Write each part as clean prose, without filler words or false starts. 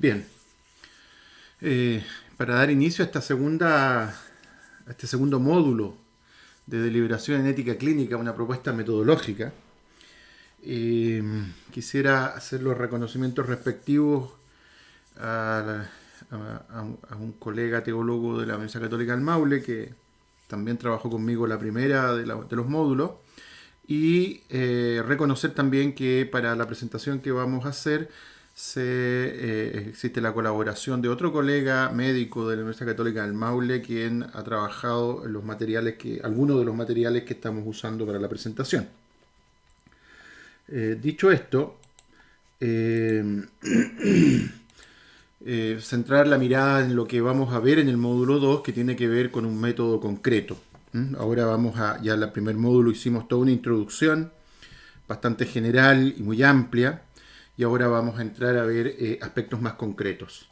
Bien, para dar inicio a a este segundo módulo de deliberación en ética clínica, una propuesta metodológica, eh, quisiera hacer los reconocimientos respectivos a un colega teólogo de la Universidad Católica del Maule, que también trabajó conmigo la primera de los módulos, y reconocer también que para la presentación que vamos a hacer existe la colaboración de otro colega médico de la Universidad Católica del Maule, quien ha trabajado en algunos de los materiales que estamos usando para la presentación. Dicho esto, eh, centrar la mirada en lo que vamos a ver en el módulo 2, que tiene que ver con un método concreto. Ahora ya en el primer módulo hicimos toda una introducción bastante general y muy amplia, y ahora vamos a entrar a ver aspectos más concretos.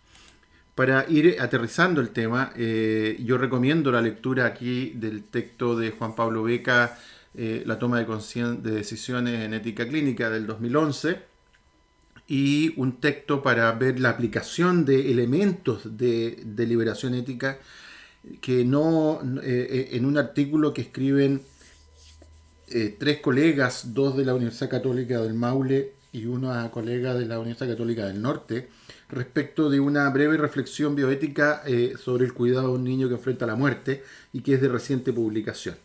Para ir aterrizando el tema, yo recomiendo la lectura aquí del texto de Juan Pablo Beca, La toma de decisiones en ética clínica del 2011, y un texto para ver la aplicación de elementos de deliberación ética que en un artículo que escriben tres colegas, dos de la Universidad Católica del Maule y una colega de la Universidad Católica del Norte, respecto de una breve reflexión bioética sobre el cuidado de un niño que enfrenta la muerte y que es de reciente publicación.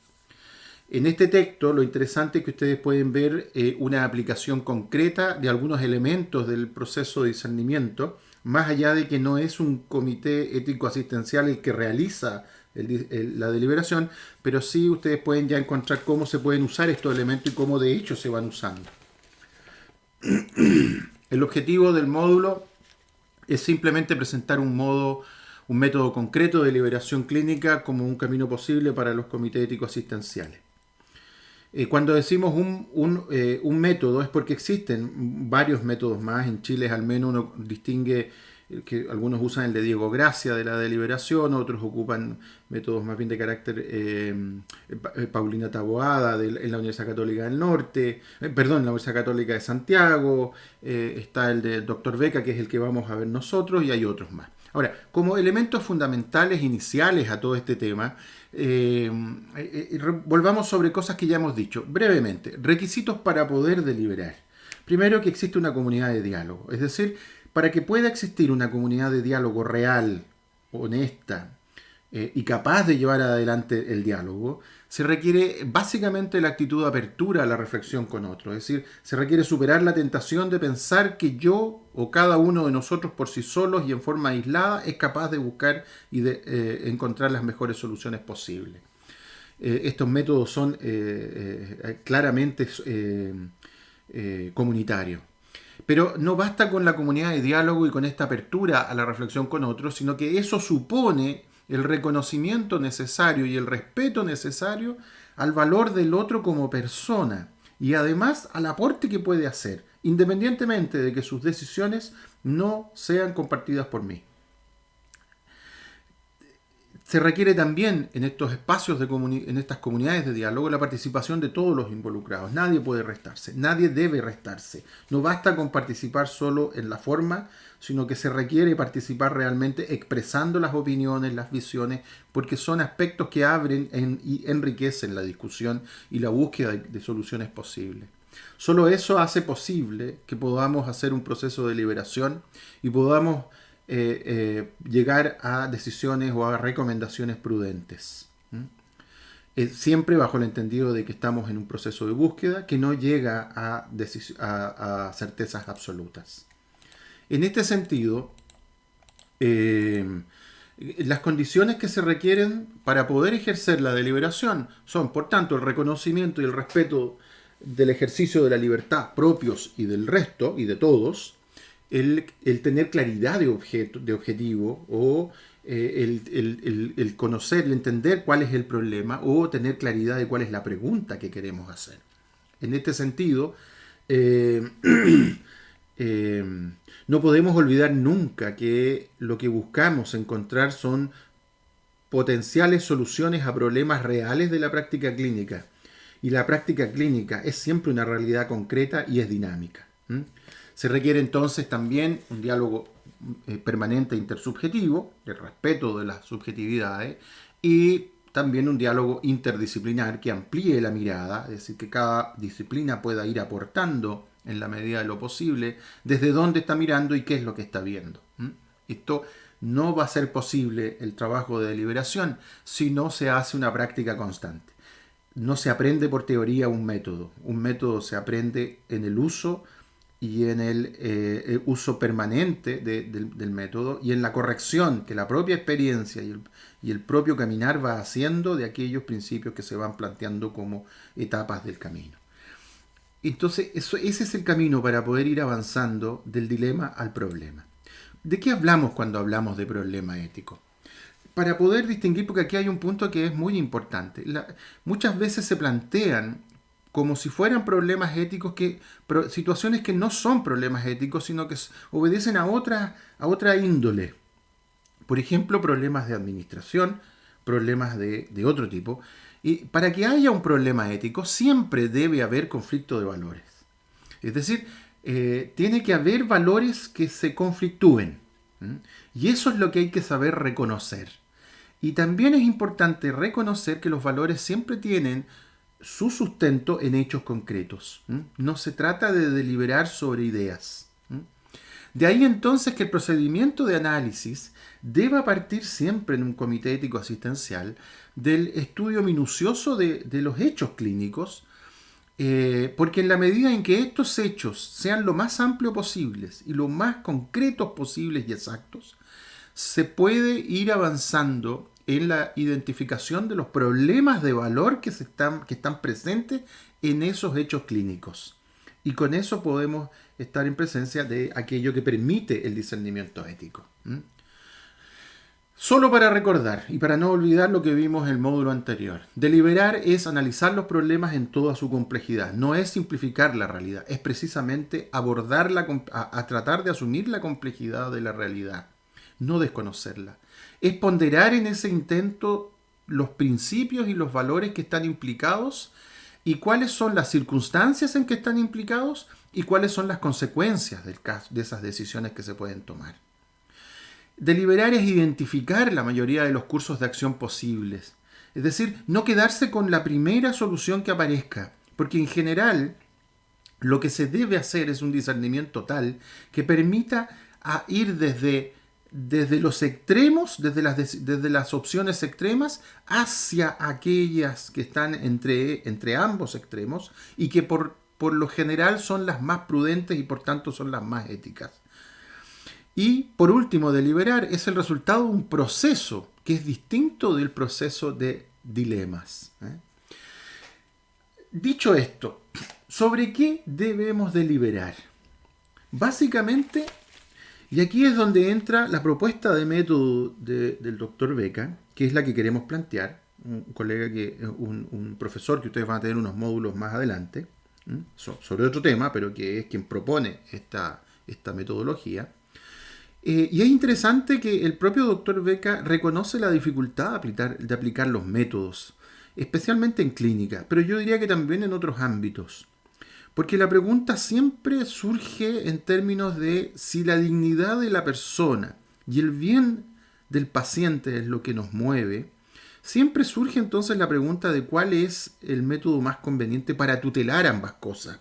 En este texto lo interesante es que ustedes pueden ver una aplicación concreta de algunos elementos del proceso de discernimiento, más allá de que no es un comité ético asistencial el que realiza la deliberación, pero sí ustedes pueden ya encontrar cómo se pueden usar estos elementos y cómo de hecho se van usando. El objetivo del módulo es simplemente presentar un método concreto de deliberación clínica como un camino posible para los comités éticos asistenciales. Cuando decimos un método es porque existen varios métodos más. En Chile al menos uno distingue que algunos usan el de Diego Gracia de la deliberación, otros ocupan métodos más bien de carácter Paulina Taboada en la Universidad Católica del Norte, en la Universidad Católica de Santiago, está el de Dr. Beca, que es el que vamos a ver nosotros, y hay otros más. Ahora, como elementos fundamentales iniciales a todo este tema, volvamos sobre cosas que ya hemos dicho brevemente. Requisitos para poder deliberar. Primero, que existe una comunidad de diálogo. Es decir, para que pueda existir una comunidad de diálogo real, honesta y capaz de llevar adelante el diálogo, se requiere básicamente la actitud de apertura a la reflexión con otro. Es decir, se requiere superar la tentación de pensar que yo o cada uno de nosotros por sí solos y en forma aislada es capaz de buscar y de encontrar las mejores soluciones posibles. Estos métodos son claramente comunitarios. Pero no basta con la comunidad de diálogo y con esta apertura a la reflexión con otros, sino que eso supone el reconocimiento necesario y el respeto necesario al valor del otro como persona y además al aporte que puede hacer, independientemente de que sus decisiones no sean compartidas por mí. Se requiere también en estos espacios, en estas comunidades de diálogo, la participación de todos los involucrados. Nadie puede restarse, nadie debe restarse. No basta con participar solo en la forma, sino que se requiere participar realmente expresando las opiniones, las visiones, porque son aspectos que abren y enriquecen la discusión y la búsqueda de soluciones posibles. Solo eso hace posible que podamos hacer un proceso de liberación y podamos llegar a decisiones o a recomendaciones prudentes. Siempre bajo el entendido de que estamos en un proceso de búsqueda que no llega a certezas absolutas. En este sentido, las condiciones que se requieren para poder ejercer la deliberación son, por tanto, el reconocimiento y el respeto del ejercicio de la libertad propios y del resto y de todos, el tener claridad de objetivo o el conocer, el entender cuál es el problema o tener claridad de cuál es la pregunta que queremos hacer. En este sentido, no podemos olvidar nunca que lo que buscamos encontrar son potenciales soluciones a problemas reales de la práctica clínica. Y la práctica clínica es siempre una realidad concreta y es dinámica. Se requiere entonces también un diálogo permanente intersubjetivo, el respeto de las subjetividades, y también un diálogo interdisciplinar que amplíe la mirada, es decir, que cada disciplina pueda ir aportando en la medida de lo posible desde dónde está mirando y qué es lo que está viendo. Esto no va a ser posible el trabajo de deliberación si no se hace una práctica constante. No se aprende por teoría un método se aprende en el uso y en el uso permanente del método y en la corrección que la propia experiencia y el propio caminar va haciendo de aquellos principios que se van planteando como etapas del camino. Entonces, ese es el camino para poder ir avanzando del dilema al problema. ¿De qué hablamos cuando hablamos de problema ético? Para poder distinguir, porque aquí hay un punto que es muy importante. Muchas veces se plantean como si fueran problemas éticos, situaciones que no son problemas éticos, sino que obedecen a otra índole. Por ejemplo, problemas de administración, problemas de otro tipo. Y para que haya un problema ético, siempre debe haber conflicto de valores. Es decir, tiene que haber valores que se conflictúen. Y eso es lo que hay que saber reconocer. Y también es importante reconocer que los valores siempre tienen su sustento en hechos concretos. No se trata de deliberar sobre ideas. De ahí entonces que el procedimiento de análisis deba partir siempre en un comité ético asistencial del estudio minucioso de los hechos clínicos, porque en la medida en que estos hechos sean lo más amplios posibles y lo más concretos posibles y exactos, se puede ir avanzando en la identificación de los problemas de valor que están presentes en esos hechos clínicos. Y con eso podemos estar en presencia de aquello que permite el discernimiento ético. Solo para recordar y para no olvidar lo que vimos en el módulo anterior, deliberar es analizar los problemas en toda su complejidad, no es simplificar la realidad, es precisamente abordarla, a tratar de asumir la complejidad de la realidad, no desconocerla. Es ponderar en ese intento los principios y los valores que están implicados y cuáles son las circunstancias en que están implicados y cuáles son las consecuencias de esas decisiones que se pueden tomar. Deliberar es identificar la mayoría de los cursos de acción posibles. Es decir, no quedarse con la primera solución que aparezca, porque en general lo que se debe hacer es un discernimiento tal que permita ir desde los extremos, desde las opciones extremas, hacia aquellas que están entre ambos extremos y que por lo general son las más prudentes y por tanto son las más éticas. Y por último, deliberar es el resultado de un proceso que es distinto del proceso de dilemas. Dicho esto, ¿sobre qué debemos deliberar? Básicamente, y aquí es donde entra la propuesta de método del doctor Beca, que es la que queremos plantear, un profesor que ustedes van a tener unos módulos más adelante, sobre otro tema, pero que es quien propone esta metodología. Y es interesante que el propio doctor Beca reconoce la dificultad de aplicar los métodos, especialmente en clínica, pero yo diría que también en otros ámbitos. Porque la pregunta siempre surge en términos de si la dignidad de la persona y el bien del paciente es lo que nos mueve. Siempre surge entonces la pregunta de cuál es el método más conveniente para tutelar ambas cosas.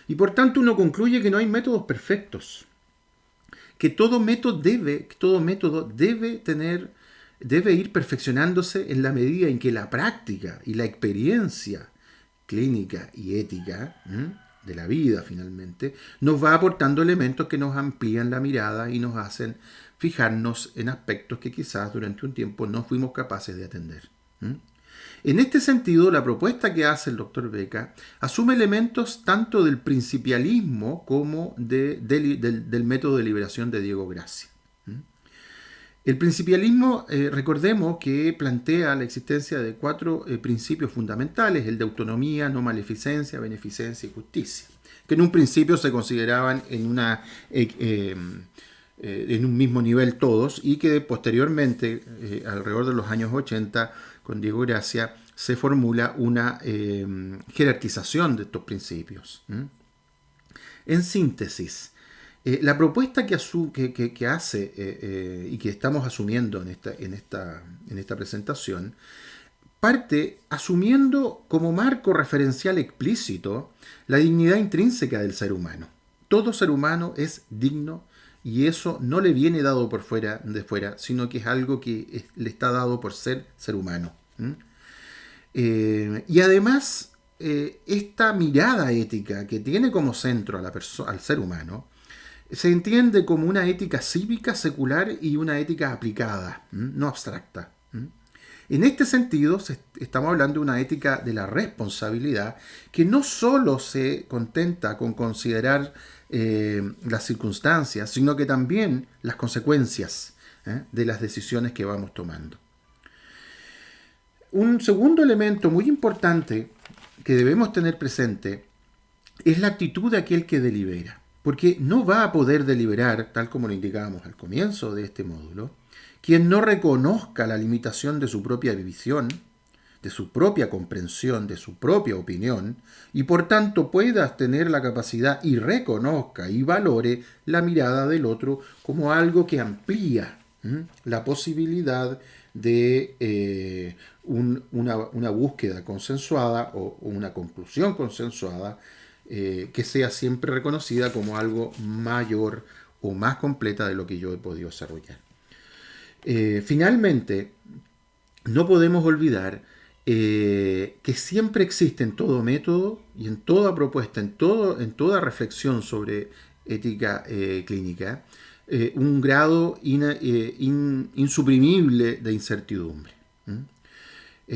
Y por tanto uno concluye que no hay métodos perfectos. Que todo método debe ir perfeccionándose en la medida en que la práctica y la experiencia clínica y ética de la vida finalmente nos va aportando elementos que nos amplían la mirada y nos hacen fijarnos en aspectos que quizás durante un tiempo no fuimos capaces de atender. En este sentido, la propuesta que hace el doctor Beca asume elementos tanto del principialismo como del método de liberación de Diego Gracia. El principialismo, recordemos que plantea la existencia de 4 principios fundamentales, el de autonomía, no maleficencia, beneficencia y justicia, que en un principio se consideraban en un mismo nivel todos y que posteriormente, alrededor de los años 80, con Diego Gracia, se formula una jerarquización de estos principios. En síntesis, La propuesta que hace y que estamos asumiendo en esta presentación parte asumiendo como marco referencial explícito la dignidad intrínseca del ser humano. Todo ser humano es digno y eso no le viene dado por fuera, sino que es algo que le está dado por ser humano. Y además, esta mirada ética que tiene como centro al ser humano se entiende como una ética cívica, secular y una ética aplicada, no abstracta. En este sentido, estamos hablando de una ética de la responsabilidad que no solo se contenta con considerar las circunstancias, sino que también las consecuencias de las decisiones que vamos tomando. Un segundo elemento muy importante que debemos tener presente es la actitud de aquel que delibera, porque no va a poder deliberar, tal como lo indicábamos al comienzo de este módulo, quien no reconozca la limitación de su propia visión, de su propia comprensión, de su propia opinión, y por tanto pueda tener la capacidad y reconozca y valore la mirada del otro como algo que amplía la posibilidad de una búsqueda consensuada o una conclusión consensuada que sea siempre reconocida como algo mayor o más completa de lo que yo he podido desarrollar. Finalmente, no podemos olvidar que siempre existe en todo método y en toda propuesta, en toda reflexión sobre ética clínica, un grado insuprimible de incertidumbre.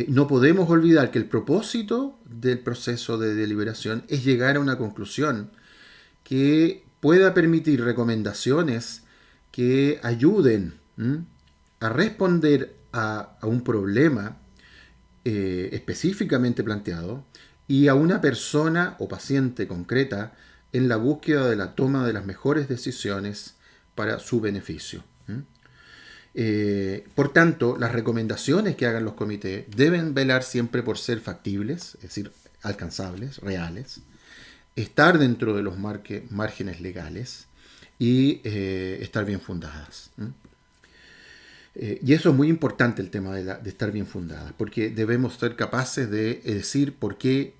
No podemos olvidar que el propósito del proceso de deliberación es llegar a una conclusión que pueda permitir recomendaciones que ayuden a responder a un problema específicamente planteado y a una persona o paciente concreta en la búsqueda de la toma de las mejores decisiones para su beneficio. Por tanto, las recomendaciones que hagan los comités deben velar siempre por ser factibles, es decir, alcanzables, reales, estar dentro de los márgenes legales y estar bien fundadas. Y eso es muy importante, el tema de estar bien fundadas, porque debemos ser capaces de decir por qué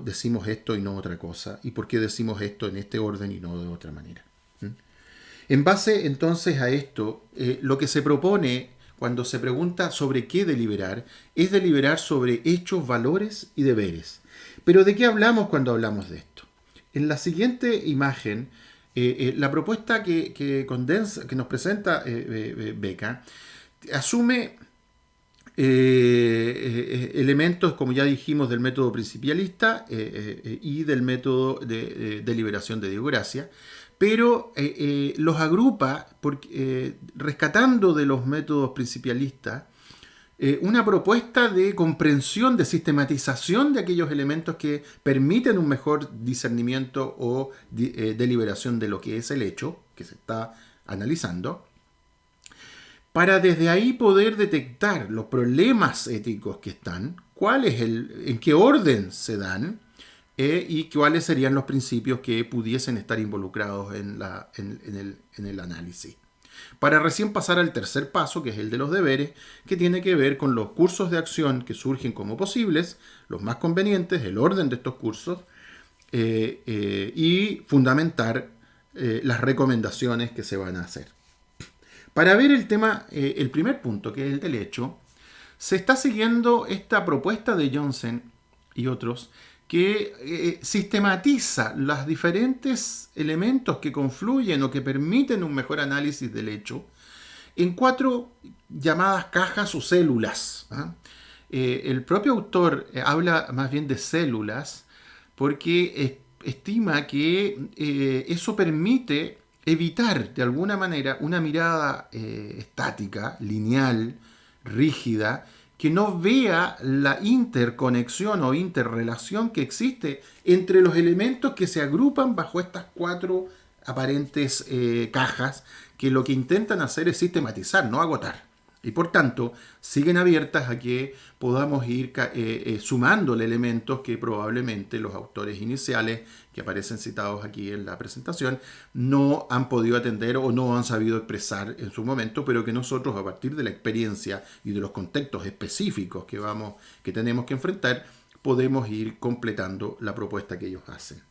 decimos esto y no otra cosa, y por qué decimos esto en este orden y no de otra manera. En base entonces a esto, lo que se propone cuando se pregunta sobre qué deliberar, es deliberar sobre hechos, valores y deberes. Pero ¿de qué hablamos cuando hablamos de esto? En la siguiente imagen, la propuesta que nos presenta Beca asume elementos, como ya dijimos, del método principialista y del método de deliberación de Diego Gracia, pero los agrupa rescatando de los métodos principialistas una propuesta de comprensión, de sistematización de aquellos elementos que permiten un mejor discernimiento o deliberación de lo que es el hecho que se está analizando, para desde ahí poder detectar los problemas éticos que están, en qué orden se dan y cuáles serían los principios que pudiesen estar involucrados en el análisis. Para recién pasar al tercer paso, que es el de los deberes, que tiene que ver con los cursos de acción que surgen como posibles, los más convenientes, el orden de estos cursos y fundamentar las recomendaciones que se van a hacer. Para ver el tema, el primer punto, que es el del hecho, se está siguiendo esta propuesta de Johnson y otros que sistematiza los diferentes elementos que confluyen o que permiten un mejor análisis del hecho en 4 llamadas cajas o células. El propio autor habla más bien de células porque estima que eso permite evitar de alguna manera una mirada estática, lineal, rígida, que no vea la interconexión o interrelación que existe entre los elementos que se agrupan bajo estas 4 aparentes cajas, que lo que intentan hacer es sistematizar, no agotar. Y por tanto, siguen abiertas a que podamos ir sumándole elementos que probablemente los autores iniciales que aparecen citados aquí en la presentación no han podido atender o no han sabido expresar en su momento, pero que nosotros, a partir de la experiencia y de los contextos específicos que tenemos que enfrentar, podemos ir completando la propuesta que ellos hacen.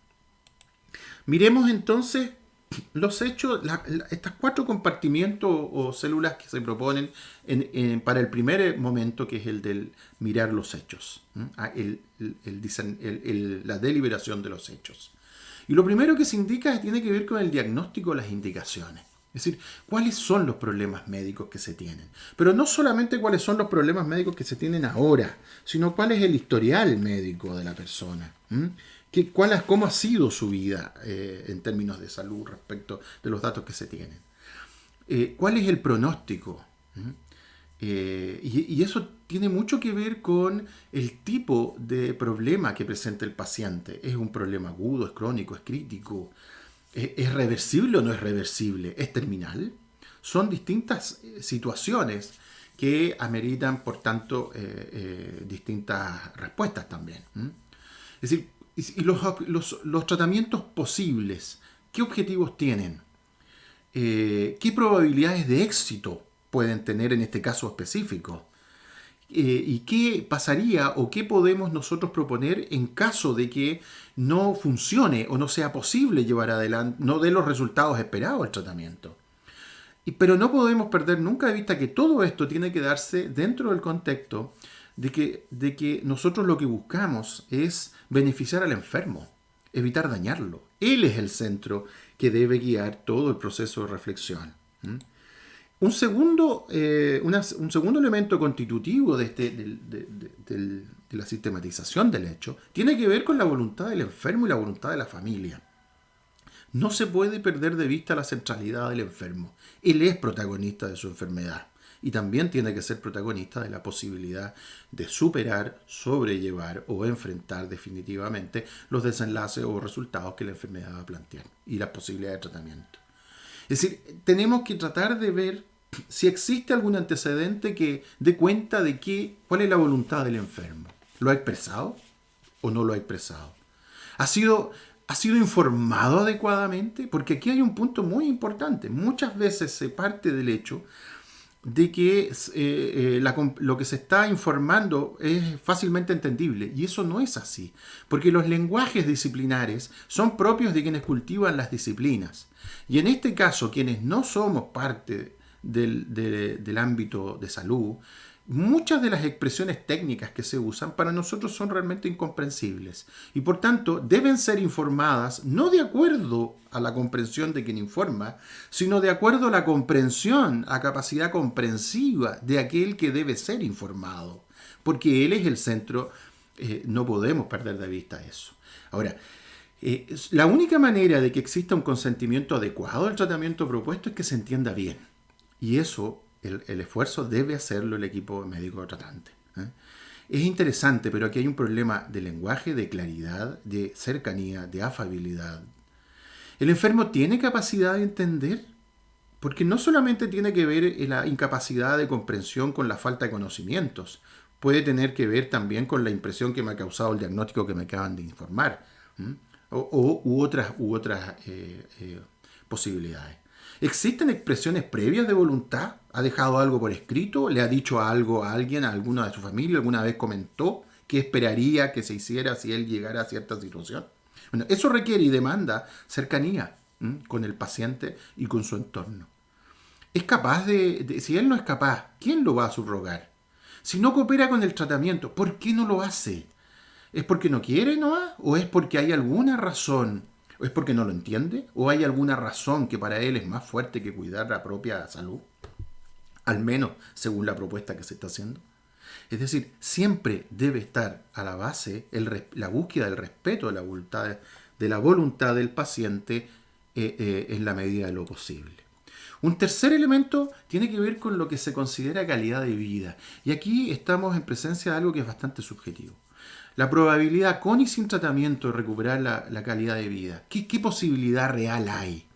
Miremos entonces los hechos, estas 4 compartimientos o células que se proponen para el primer momento, que es el del mirar los hechos, la deliberación de los hechos. Y lo primero que se indica tiene que ver con el diagnóstico, las indicaciones. Es decir, cuáles son los problemas médicos que se tienen. Pero no solamente cuáles son los problemas médicos que se tienen ahora, sino cuál es el historial médico de la persona. ¿Cómo ha sido su vida en términos de salud respecto de los datos que se tienen? ¿Cuál es el pronóstico? Y eso tiene mucho que ver con el tipo de problema que presenta el paciente. ¿Es un problema agudo, es crónico, es crítico? ¿Es reversible o no es reversible? ¿Es terminal? Son distintas situaciones que ameritan, por tanto, distintas respuestas también. Es decir, y los tratamientos posibles, ¿qué objetivos tienen? ¿Qué probabilidades de éxito pueden tener en este caso específico? ¿Y qué pasaría o qué podemos nosotros proponer en caso de que no funcione o no sea posible llevar adelante, no dé los resultados esperados el tratamiento? Pero no podemos perder nunca de vista que todo esto tiene que darse dentro del contexto de que nosotros lo que buscamos es beneficiar al enfermo, evitar dañarlo. Él es el centro que debe guiar todo el proceso de reflexión. Un segundo elemento constitutivo de la sistematización del hecho tiene que ver con la voluntad del enfermo y la voluntad de la familia. No se puede perder de vista la centralidad del enfermo. Él es protagonista de su enfermedad y también tiene que ser protagonista de la posibilidad de superar, sobrellevar o enfrentar definitivamente los desenlaces o resultados que la enfermedad va a plantear y las posibilidades de tratamiento. Es decir, tenemos que tratar de ver si existe algún antecedente que dé cuenta de cuál es la voluntad del enfermo. ¿Lo ha expresado o no lo ha expresado? ¿Ha sido informado adecuadamente? Porque aquí hay un punto muy importante. Muchas veces se parte del hecho de que lo que se está informando es fácilmente entendible, y eso no es así, porque los lenguajes disciplinares son propios de quienes cultivan las disciplinas, y en este caso quienes no somos parte del ámbito de salud, muchas de las expresiones técnicas que se usan para nosotros son realmente incomprensibles y por tanto deben ser informadas no de acuerdo a la comprensión de quien informa, sino de acuerdo a la comprensión, a capacidad comprensiva de aquel que debe ser informado, porque él es el centro. No podemos perder de vista eso. Ahora, la única manera de que exista un consentimiento adecuado al tratamiento propuesto es que se entienda bien, y eso el esfuerzo debe hacerlo el equipo médico tratante. Es interesante, pero aquí hay un problema de lenguaje, de claridad, de cercanía, de afabilidad. El enfermo tiene capacidad de entender, porque no solamente tiene que ver la incapacidad de comprensión con la falta de conocimientos, puede tener que ver también con la impresión que me ha causado el diagnóstico que me acaban de informar, u otras posibilidades. ¿Existen expresiones previas de voluntad? ¿Ha dejado algo por escrito? ¿Le ha dicho algo a alguien, a alguna de su familia? ¿Alguna vez comentó qué esperaría que se hiciera si él llegara a cierta situación? Bueno, eso requiere y demanda cercanía con el paciente y con su entorno. ¿Es capaz si él no es capaz, quién lo va a subrogar? Si no coopera con el tratamiento, ¿por qué no lo hace? ¿Es porque no quiere nomás? ¿O es porque hay alguna razón? ¿O es porque no lo entiende? ¿O hay alguna razón que para él es más fuerte que cuidar la propia salud? Al menos según la propuesta que se está haciendo. Es decir, siempre debe estar a la base la búsqueda del respeto de la voluntad del paciente en la medida de lo posible. Un tercer elemento tiene que ver con lo que se considera calidad de vida. Y aquí estamos en presencia de algo que es bastante subjetivo. La probabilidad con y sin tratamiento de recuperar la calidad de vida. ¿Qué posibilidad real hay?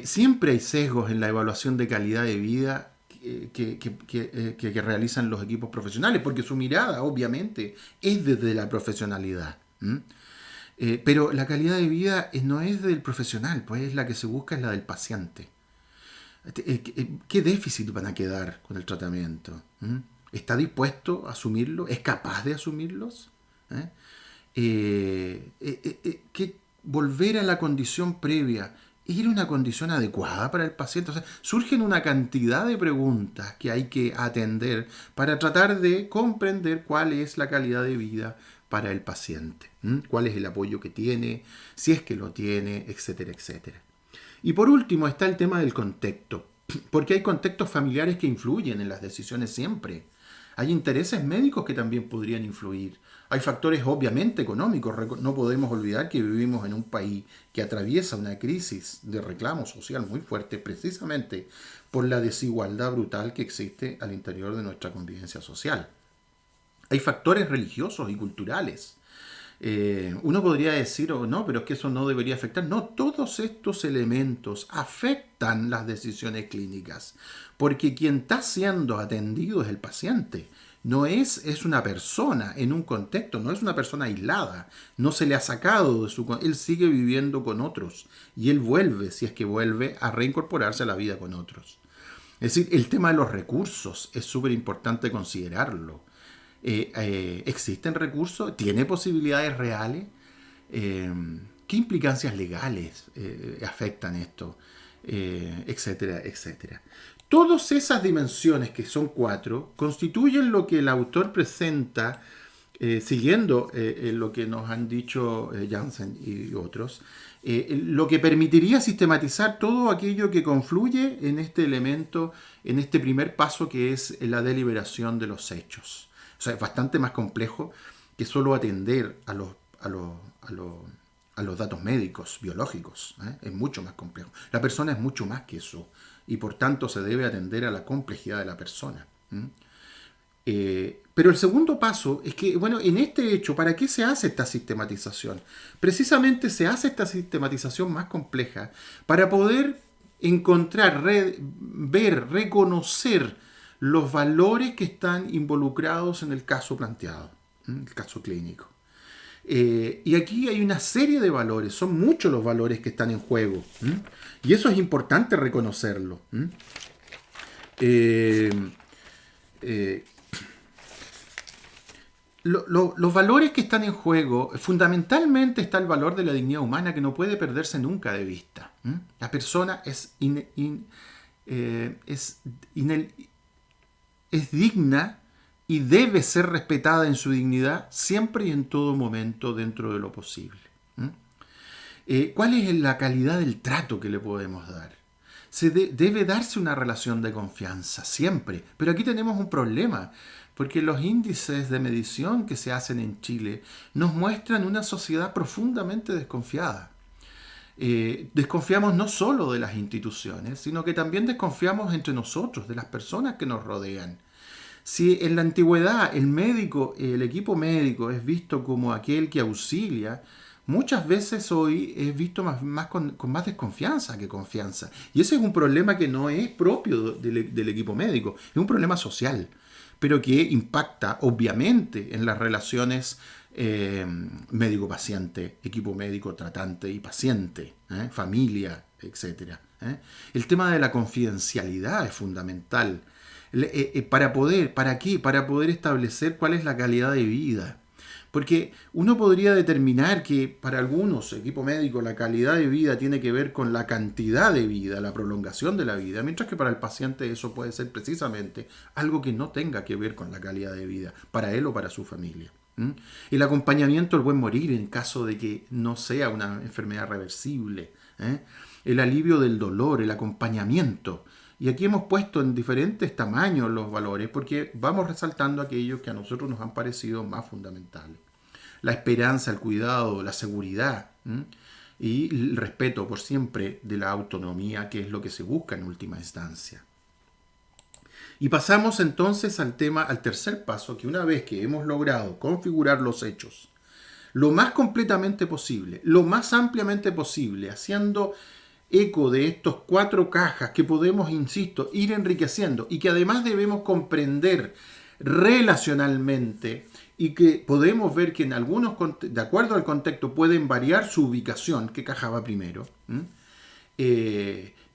Siempre hay sesgos en la evaluación de calidad de vida que realizan los equipos profesionales, porque su mirada, obviamente, es desde la profesionalidad. Pero la calidad de vida no es del profesional, pues la que se busca es la del paciente. ¿Qué déficit van a quedar con el tratamiento? ¿Está dispuesto a asumirlo? ¿Es capaz de asumirlos? ¿Qué volver a la condición previa? ¿Era una condición adecuada para el paciente? O sea, surgen una cantidad de preguntas que hay que atender para tratar de comprender cuál es la calidad de vida para el paciente, cuál es el apoyo que tiene, si es que lo tiene, etcétera, etcétera. Y por último está el tema del contexto, porque hay contextos familiares que influyen en las decisiones siempre. Hay intereses médicos que también podrían influir. Hay factores obviamente económicos. No podemos olvidar que vivimos en un país que atraviesa una crisis de reclamo social muy fuerte precisamente por la desigualdad brutal que existe al interior de nuestra convivencia social. Hay factores religiosos y culturales. Uno podría decir, oh, no, pero es que eso no debería afectar. No, todos estos elementos afectan las decisiones clínicas, porque quien está siendo atendido es el paciente. No es una persona en un contexto, no es una persona aislada, no se le ha sacado de su... Él sigue viviendo con otros y él vuelve, si es que vuelve, a reincorporarse a la vida con otros. Es decir, el tema de los recursos es súper importante considerarlo. ¿Existen recursos? ¿Tiene posibilidades reales? ¿Qué implicancias legales afectan esto? Etcétera, etcétera. Todas esas dimensiones, que son 4, constituyen lo que el autor presenta, siguiendo lo que nos han dicho Jansen y otros, lo que permitiría sistematizar todo aquello que confluye en este elemento, en este primer paso que es la deliberación de los hechos. O sea, es bastante más complejo que solo atender a los datos médicos, biológicos. Es mucho más complejo. La persona es mucho más que eso y por tanto se debe atender a la complejidad de la persona. Pero el segundo paso es que, bueno, en este hecho, ¿para qué se hace esta sistematización? Precisamente se hace esta sistematización más compleja para poder encontrar, ver, reconocer los valores que están involucrados en el caso planteado, el caso clínico. Y aquí hay una serie de valores, son muchos los valores que están en juego, y eso es importante reconocerlo. Los valores que están en juego, fundamentalmente está el valor de la dignidad humana que no puede perderse nunca de vista. La persona es digna y debe ser respetada en su dignidad siempre y en todo momento dentro de lo posible. ¿Cuál es la calidad del trato que le podemos dar? Debe darse una relación de confianza siempre, pero aquí tenemos un problema, porque los índices de medición que se hacen en Chile nos muestran una sociedad profundamente desconfiada. Desconfiamos no solo de las instituciones, sino que también desconfiamos entre nosotros, de las personas que nos rodean. Si en la antigüedad el equipo médico es visto como aquel que auxilia, muchas veces hoy es visto con más desconfianza que confianza. Y ese es un problema que no es propio del equipo médico, es un problema social, pero que impacta obviamente en las relaciones médico-paciente, equipo médico tratante y paciente, familia, etc. El tema de la confidencialidad es fundamental. ¿Para qué? Para poder establecer cuál es la calidad de vida. Porque uno podría determinar que para algunos equipos médicos la calidad de vida tiene que ver con la cantidad de vida, la prolongación de la vida, mientras que para el paciente eso puede ser precisamente algo que no tenga que ver con la calidad de vida, para él o para su familia. El acompañamiento al buen morir en caso de que no sea una enfermedad reversible, el alivio del dolor, el acompañamiento. Y aquí hemos puesto en diferentes tamaños los valores porque vamos resaltando aquellos que a nosotros nos han parecido más fundamentales. La esperanza, el cuidado, la seguridad y el respeto por siempre de la autonomía, que es lo que se busca en última instancia. Y pasamos entonces al tercer paso, que una vez que hemos logrado configurar los hechos lo más completamente posible, lo más ampliamente posible, haciendo eco de estos 4 cajas que podemos, insisto, ir enriqueciendo y que además debemos comprender relacionalmente y que podemos ver que en algunos, de acuerdo al contexto, pueden variar su ubicación, qué caja va primero.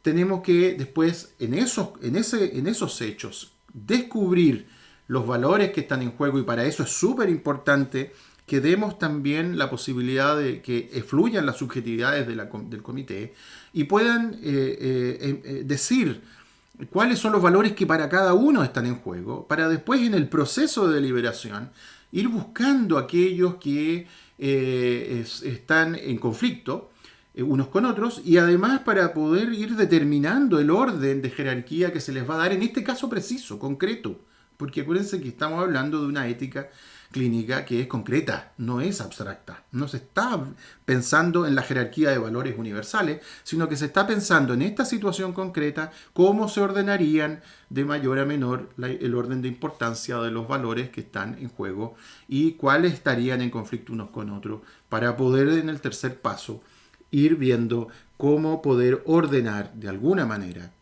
Tenemos que después, en esos hechos, descubrir los valores que están en juego, y para eso es súper importante que demos también la posibilidad de que fluyan las subjetividades del comité y puedan decir cuáles son los valores que para cada uno están en juego, para después en el proceso de deliberación ir buscando aquellos que están en conflicto unos con otros, y además para poder ir determinando el orden de jerarquía que se les va a dar en este caso preciso, concreto, porque acuérdense que estamos hablando de una ética clínica que es concreta, no es abstracta. No se está pensando en la jerarquía de valores universales, sino que se está pensando en esta situación concreta cómo se ordenarían de mayor a menor el orden de importancia de los valores que están en juego y cuáles estarían en conflicto unos con otros, para poder en el tercer paso ir viendo cómo poder ordenar de alguna manera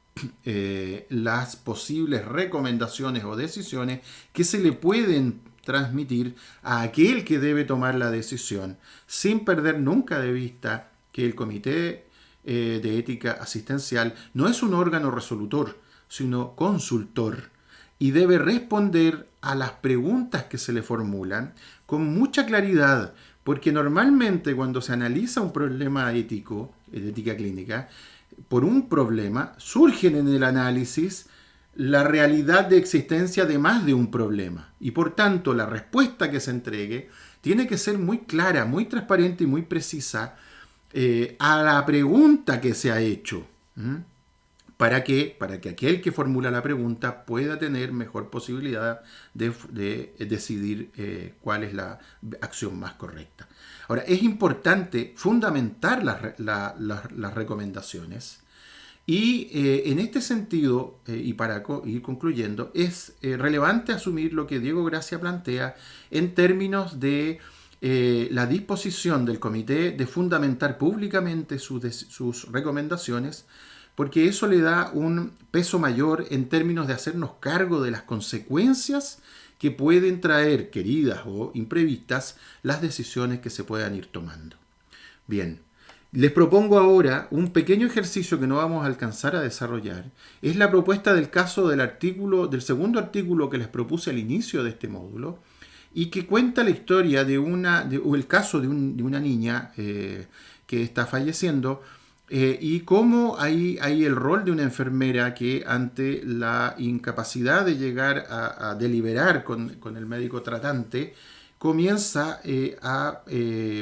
las posibles recomendaciones o decisiones que se le pueden transmitir a aquel que debe tomar la decisión, sin perder nunca de vista que el Comité de Ética Asistencial no es un órgano resolutor, sino consultor, y debe responder a las preguntas que se le formulan con mucha claridad, porque normalmente cuando se analiza un problema ético, de ética clínica, por un problema, surgen en el análisis la realidad de existencia de más de un problema. Y por tanto, la respuesta que se entregue tiene que ser muy clara, muy transparente y muy precisa a la pregunta que se ha hecho. ¿Para qué? Para que aquel que formula la pregunta pueda tener mejor posibilidad de decidir cuál es la acción más correcta. Ahora, es importante fundamentar las recomendaciones y en este sentido, y para ir concluyendo, es relevante asumir lo que Diego Gracia plantea en términos de la disposición del comité de fundamentar públicamente sus recomendaciones, porque eso le da un peso mayor en términos de hacernos cargo de las consecuencias que pueden traer, queridas o imprevistas, las decisiones que se puedan ir tomando. Bien, les propongo ahora un pequeño ejercicio que no vamos a alcanzar a desarrollar. Es la propuesta del caso del segundo artículo que les propuse al inicio de este módulo, y que cuenta la historia el caso de una niña que está falleciendo, y cómo hay el rol de una enfermera que, ante la incapacidad de llegar a deliberar con el médico tratante, comienza a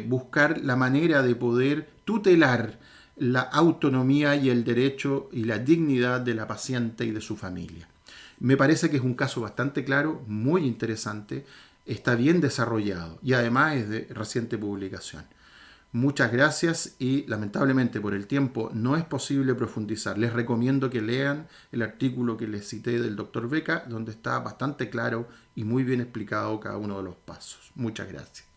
buscar la manera de poder tutelar la autonomía y el derecho y la dignidad de la paciente y de su familia. Me parece que es un caso bastante claro, muy interesante, está bien desarrollado y además es de reciente publicación. Muchas gracias, y lamentablemente por el tiempo no es posible profundizar. Les recomiendo que lean el artículo que les cité del Dr. Beca, donde está bastante claro y muy bien explicado cada uno de los pasos. Muchas gracias.